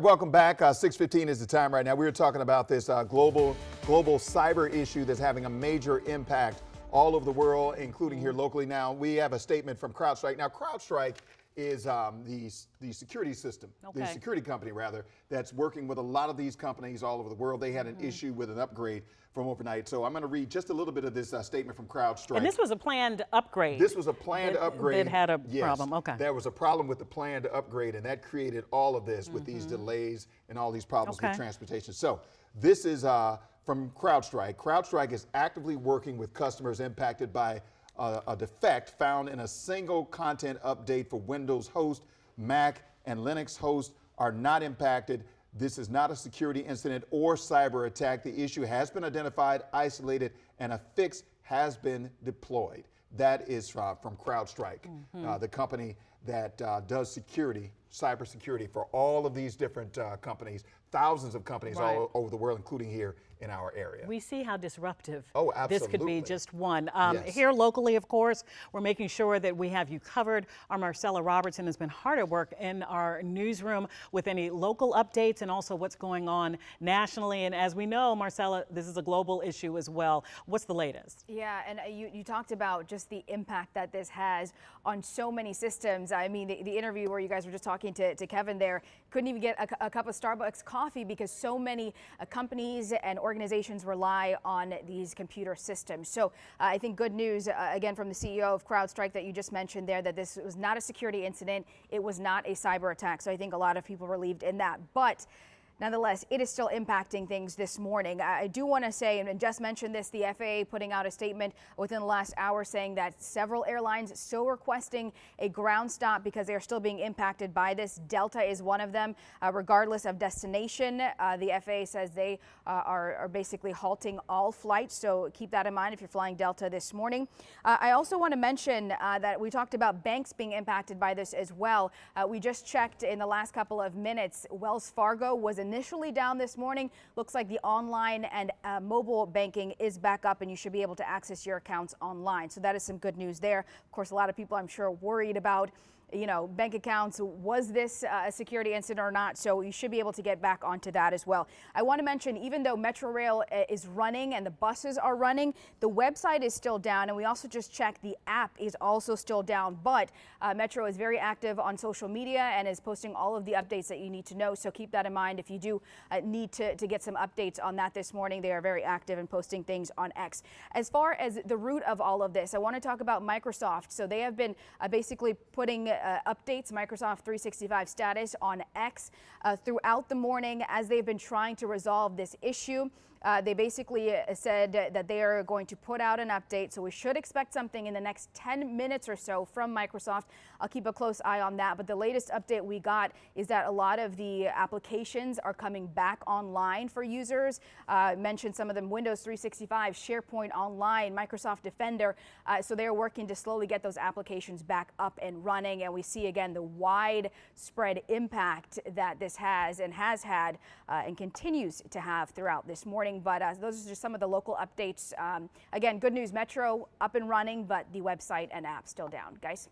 Welcome back. 6:15 is the time right now. We were talking about this global cyber issue that's having a major impact all over the world, including here locally. Now, we have a statement from Crowdstrike. Now, Crowdstrike is the security system, the security company rather, that's working with a lot of these companies all over the world. They had an issue with an upgrade from overnight. So I'm going to read just a little bit of this statement from Crowdstrike. And this was a planned upgrade. This was a planned upgrade. That had a problem, okay. There was a problem with the planned upgrade, and that created all of this with these delays and all these problems with transportation. So this is from Crowdstrike. Crowdstrike is actively working with customers impacted by a defect found in a single content update for Windows host. Mac and Linux hosts are not impacted. This is not a security incident or cyber attack. The issue has been identified, isolated, and a fix has been deployed. That is from Crowdstrike, the company that does security, cybersecurity for all of these different companies, thousands of companies all over the world, including here in our area. We see how disruptive this could be, just one. Yes. Here locally, of course, we're making sure that we have you covered. Our Marcella Robertson has been hard at work in our newsroom with any local updates and also what's going on nationally. And as we know, Marcella, this is a global issue as well. What's the latest? Yeah, and you talked about just the impact that this has on so many systems. I mean, the interview where you guys were just talking to Kevin there, couldn't even get a cup of Starbucks coffee because so many companies and organizations rely on these computer systems. So I think good news, again, from the CEO of Crowdstrike that you just mentioned there, that this was not a security incident. It was not a cyber attack. So I think a lot of people relieved in that. But nonetheless, it is still impacting things this morning. I do want to say, and just mentioned this, the FAA putting out a statement within the last hour saying that several airlines still requesting a ground stop because they are still being impacted by this. Delta is one of them, regardless of destination. The FAA says they are basically halting all flights, so keep that in mind if you're flying Delta this morning. I also want to mention that we talked about banks being impacted by this as well. We just checked in the last couple of minutes. Wells Fargo was initially down this morning. Looks like the online and mobile banking is back up and you should be able to access your accounts online. So that is some good news there. Of course, a lot of people I'm sure worried about, you know, bank accounts. Was this a security incident or not? So you should be able to get back onto that as well. I want to mention, even though Metro Rail is running and the buses are running, the website is still down. And we also just checked the app is also still down. But Metro is very active on social media and is posting all of the updates that you need to know. So keep that in mind if you do need to get some updates on that this morning. They are very active in posting things on X. As far as the root of all of this, I want to talk about Microsoft. So they have been basically putting updates, Microsoft 365 status on X throughout the morning as they've been trying to resolve this issue. They basically said that they are going to put out an update, so we should expect something in the next 10 minutes or so from Microsoft. I'll keep a close eye on that, but the latest update we got is that a lot of the applications are coming back online for users. Mentioned some of them: Windows 365, SharePoint Online, Microsoft Defender. So they're working to slowly get those applications back up and running, and we see again the widespread impact that this has and has had and continues to have throughout this morning. But those are just some of the local updates. Again, good news, Metro up and running, but the website and app still down. Guys?